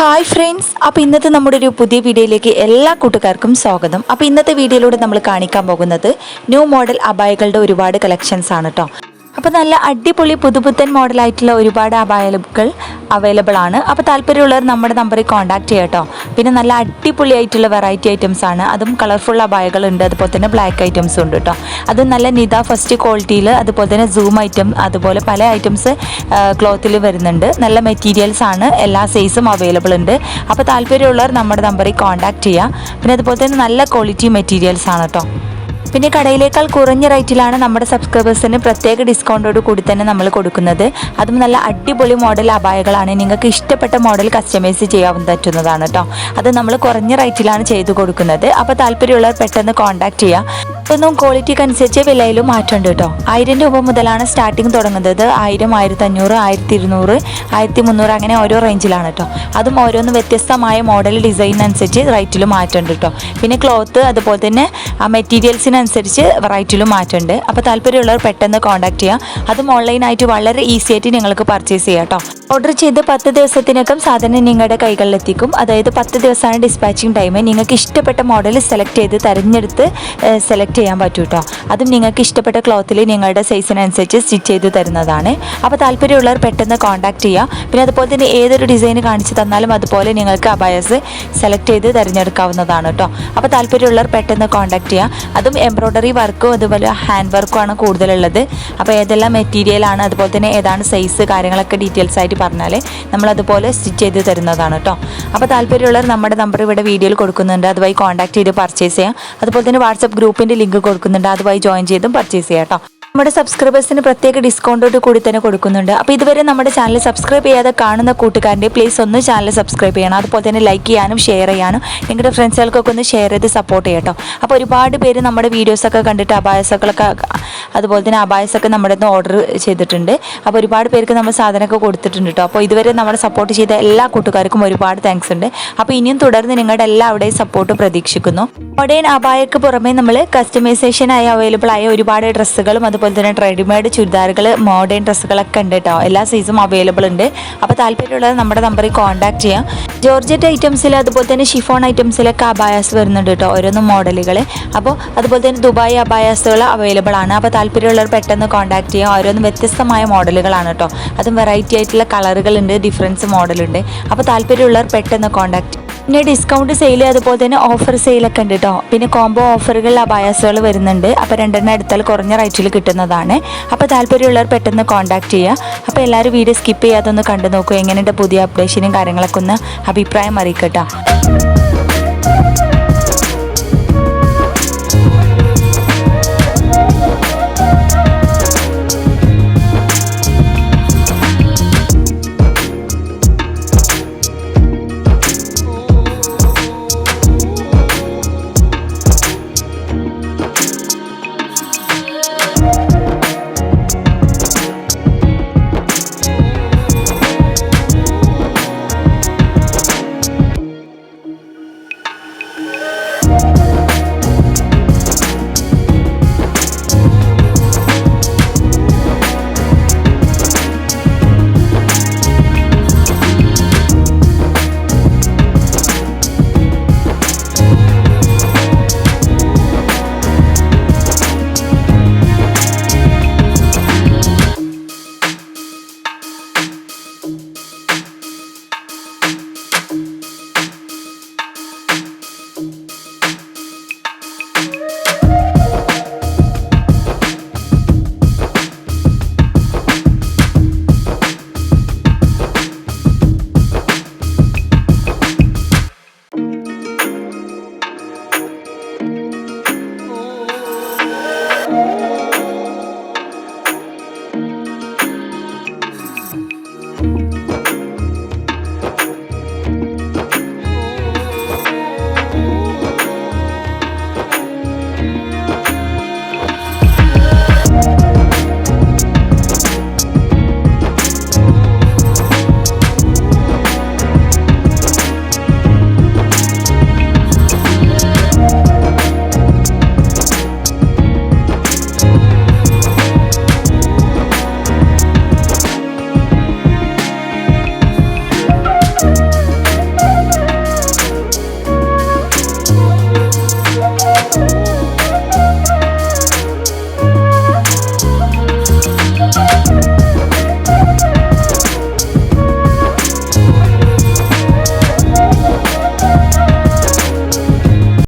Hi friends, അപ്പോൾ ഇന്നത്തെ നമ്മുടെ ഒരു പുതിയ വീഡിയോയിലേക്ക് എല്ലാ കൂട്ടുകാർക്കും സ്വാഗതം. അപ്പോൾ ഇന്നത്തെ വീഡിയോയിലൂടെ നമ്മൾ കാണിക്കാൻ പോകുന്നത് ന്യൂ മോഡൽ അബായകളുടെ ഒരുപാട് കളക്ഷൻസ് ആണ് കേട്ടോ. അപ്പോൾ നല്ല അടിപൊളി പുതുപുത്തൻ മോഡലായിട്ടുള്ള ഒരുപാട് അബായകൾ അവൈലബിൾ ആണ്. അപ്പോൾ താല്പര്യമുള്ളവർ നമ്മുടെ നമ്പറിൽ കോൺടാക്ട് ചെയ്യാം കേട്ടോ. പിന്നെ നല്ല അടിപൊളി ആയിട്ടുള്ള വെറൈറ്റി ഐറ്റംസ് ആണ്, അതും കളർഫുൾ അബായകളുണ്ട്, അതുപോലെ തന്നെ ബ്ലാക്ക് ഐറ്റംസും ഉണ്ട് കേട്ടോ. അതും നല്ല നിത ഫസ്റ്റ് ക്വാളിറ്റിയിൽ, അതുപോലെ തന്നെ സൂം ഐറ്റം, അതുപോലെ പല ഐറ്റംസ് ക്ലോത്തിൽ വരുന്നുണ്ട്. നല്ല മെറ്റീരിയൽസ് ആണ്, എല്ലാ സൈസും അവൈലബിൾ ഉണ്ട്. അപ്പോൾ താല്പര്യമുള്ളവർ നമ്മുടെ നമ്പറിൽ കോൺടാക്ട് ചെയ്യുക. പിന്നെ അതുപോലെ തന്നെ നല്ല ക്വാളിറ്റി മെറ്റീരിയൽസ് ആണ് കേട്ടോ. പിന്നെ കടയിലേക്കാൾ കുറഞ്ഞ റേറ്റിലാണ് നമ്മുടെ സബ്സ്ക്രൈബേഴ്സിന് പ്രത്യേക ഡിസ്കൗണ്ടോട് കൂടി തന്നെ നമ്മൾ കൊടുക്കുന്നത്. അതും നല്ല അടിപൊളി മോഡൽ അബായകളാണ്. നിങ്ങൾക്ക് ഇഷ്ടപ്പെട്ട മോഡൽ കസ്റ്റമൈസ് ചെയ്യാൻ പറ്റുന്നതാണ് കേട്ടോ. അത് നമ്മൾ കുറഞ്ഞ റേറ്റിലാണ് ചെയ്തു കൊടുക്കുന്നത്. അപ്പോൾ താല്പര്യമുള്ളവർ പെട്ടെന്ന് കോൺടാക്ട് ചെയ്യുക. ഒന്നും ക്വാളിറ്റിക്ക് അനുസരിച്ച് വിലയിലും മാറ്റമുണ്ട് കേട്ടോ. 1000 രൂപ മുതലാണ് സ്റ്റാർട്ടിങ് തുടങ്ങുന്നത്. 1000, 1500, 1200, 1300 അങ്ങനെ ഓരോ റേഞ്ചിലാണ് കേട്ടോ. അതും ഓരോന്ന് വ്യത്യസ്തമായ മോഡൽ ഡിസൈൻ അനുസരിച്ച് റേറ്റിലും മാറ്റമുണ്ട് കേട്ടോ. പിന്നെ ക്ലോത്ത് അതുപോലെ തന്നെ ആ മെറ്റീരിയൽസിനനുസരിച്ച് റേറ്റിലും മാറ്റമുണ്ട്. അപ്പോൾ താല്പര്യമുള്ളവർ പെട്ടെന്ന് കോൺടാക്ട് ചെയ്യുക. അതും ഓൺലൈനായിട്ട് വളരെ ഈസി ആയിട്ട് നിങ്ങൾക്ക് പർച്ചേസ് ചെയ്യാം കേട്ടോ. ഓർഡർ ചെയ്ത് 10 ദിവസത്തിനകം സാധനം നിങ്ങളുടെ കൈകളിലെത്തിക്കും. അതായത് 10 ദിവസമാണ് ഡിസ്പാച്ചിങ് ടൈം. നിങ്ങൾക്ക് ഇഷ്ടപ്പെട്ട മോഡൽ സെലക്ട് ചെയ്ത് തിരഞ്ഞെടുത്ത് സെലക്ട് ചെയ്യാൻ പറ്റും കേട്ടോ. അതും നിങ്ങൾക്ക് ഇഷ്ടപ്പെട്ട ക്ലോത്തിൽ നിങ്ങളുടെ സൈസിനനുസരിച്ച് സ്റ്റിച്ച് ചെയ്ത് തരുന്നതാണ്. അപ്പോൾ താല്പര്യമുള്ളവർ പെട്ടെന്ന് കോൺടാക്ട് ചെയ്യുക. പിന്നെ അതുപോലെ തന്നെ ഏതൊരു ഡിസൈൻ കാണിച്ച് തന്നാലും അതുപോലെ നിങ്ങൾക്ക് അബായസ് സെലക്ട് ചെയ്ത് തിരഞ്ഞെടുക്കാവുന്നതാണ് കേട്ടോ. അപ്പോൾ താല്പര്യമുള്ളവർ പെട്ടെന്ന് കോൺടാക്ട് ചെയ്യുക. അതും എംബ്രോയ്ഡറി വർക്കും അതുപോലെ ഹാൻഡ് വർക്കും ആണ് കൂടുതലുള്ളത്. അപ്പോൾ ഏതെല്ലാം മെറ്റീരിയലാണ്, അതുപോലെ തന്നെ ഏതാണ് സൈസ്, കാര്യങ്ങളൊക്കെ ഡീറ്റെയിൽസ് ആയിട്ട് പറഞ്ഞാൽ നമ്മളതുപോലെ സ്റ്റിച്ച് ചെയ്ത് തരുന്നതാണ് കേട്ടോ. അപ്പോൾ താല്പര്യമുള്ളവർ നമ്മുടെ നമ്പർ ഇവിടെ വീഡിയോയിൽ കൊടുക്കുന്നുണ്ട്, അതുവഴി കോൺടാക്ട് ചെയ്ത് പർച്ചേസ് ചെയ്യാം. അതുപോലെ തന്നെ വാട്സപ്പ് ഗ്രൂപ്പിൻ്റെ ലിങ്ക് കൊടുക്കുന്നുണ്ട്, അതുവഴി ജോയിൻ ചെയ്തും പർച്ചേസ് ചെയ്യാം കേട്ടോ. നമ്മുടെ സബ്സ്ക്രൈബേഴ്സിന് പ്രത്യേക ഡിസ്കൗണ്ടോട് കൂടി തന്നെ കൊടുക്കുന്നുണ്ട്. അപ്പോൾ ഇതുവരെ നമ്മുടെ ചാനൽ സബ്സ്ക്രൈബ് ചെയ്യാതെ കാണുന്ന കൂട്ടുകാരൻ്റെ പ്ലീസ് ഒന്ന് ചാനൽ സബ്സ്ക്രൈബ് ചെയ്യണം. അതുപോലെ തന്നെ ലൈക്ക് ചെയ്യാനും ഷെയർ ചെയ്യാനും നിങ്ങളുടെ ഫ്രണ്ട്സുകൾക്കൊക്കെ ഒന്ന് ഷെയർ ചെയ്ത് സപ്പോർട്ട് ചെയ്യാം കേട്ടോ. അപ്പോൾ ഒരുപാട് പേര് നമ്മുടെ വീഡിയോസൊക്കെ കണ്ടിട്ട് അബായസൊക്കെ അതുപോലെ തന്നെ അബായസൊക്കെ നമ്മുടെ നിന്ന് ഓർഡർ ചെയ്തിട്ടുണ്ട്. അപ്പോൾ ഒരുപാട് പേർക്ക് നമ്മൾ സാധനമൊക്കെ കൊടുത്തിട്ടുണ്ട് കേട്ടോ. അപ്പോൾ ഇതുവരെ നമ്മളെ സപ്പോർട്ട് ചെയ്ത എല്ലാ കൂട്ടുകാർക്കും ഒരുപാട് താങ്ക്സ് ഉണ്ട്. അപ്പോൾ ഇനിയും തുടർന്ന് നിങ്ങളുടെ എല്ലാവരുടെയും സപ്പോർട്ട് പ്രതീക്ഷിക്കുന്നു. മോഡേൺ അബായക്ക് പുറമെ നമ്മൾ കസ്റ്റമൈസേഷനായി അവൈലബിൾ ആയ ഒരുപാട് ഡ്രസ്സുകളും അതുപോലെ തന്നെ റെഡിമെയ്ഡ് ചുരിദാറുകൾ, മോഡേൺ ഡ്രസ്സുകളൊക്കെ ഉണ്ട് കേട്ടോ. എല്ലാ സൈസും അവൈലബിൾ ഉണ്ട്. അപ്പോൾ താല്പര്യമുള്ളത് നമ്മുടെ നമ്പറിൽ കോൺടാക്ട് ചെയ്യാം. ജോർജറ്റ് ഐറ്റംസിൽ അതുപോലെ തന്നെ ഷിഫോൺ ഐറ്റംസിലൊക്കെ അബായാസ് വരുന്നുണ്ട് കേട്ടോ, ഓരോന്നും മോഡലുകൾ. അപ്പോൾ അതുപോലെ തന്നെ ദുബായ് അബായാസുകൾ അവൈലബിൾ ആണ്. അപ്പോൾ താല്പര്യമുള്ളവർ പെട്ടെന്ന് കോൺടാക്ട് ചെയ്യാം. ഓരോന്നും വ്യത്യസ്തമായ മോഡലുകളാണ് കേട്ടോ. അതും വെറൈറ്റി ആയിട്ടുള്ള കളറുകളുണ്ട്, ഡിഫറൻസ് മോഡലുണ്ട്. അപ്പോൾ താല്പര്യമുള്ളവർ പെട്ടെന്ന് കോൺടാക്ട്. പിന്നെ ഡിസ്കൗണ്ട് സെയിൽ അതുപോലെ തന്നെ ഓഫർ സെയിലൊക്കെ ഉണ്ട് കേട്ടോ. പിന്നെ കോംബോ ഓഫറുകളിൽ അബായാസുകൾ വരുന്നുണ്ട്. അപ്പോൾ 2 എടുത്താൽ കുറഞ്ഞ റേറ്റിൽ കിട്ടുന്നതാണ്. അപ്പോൾ താല്പര്യമുള്ളവർ പെട്ടെന്ന് കോൺടാക്ട് ചെയ്യുക. അപ്പോൾ എല്ലാവരും വീഡിയോ സ്കിപ്പ് ചെയ്യാതെ ഒന്ന് കണ്ടു നോക്കുക. എങ്ങനെയുണ്ട് പുതിയ അപ്ഡേഷനും കാര്യങ്ങളൊക്കെ ഒന്ന് അഭിപ്രായം അറിയിക്കട്ടോ.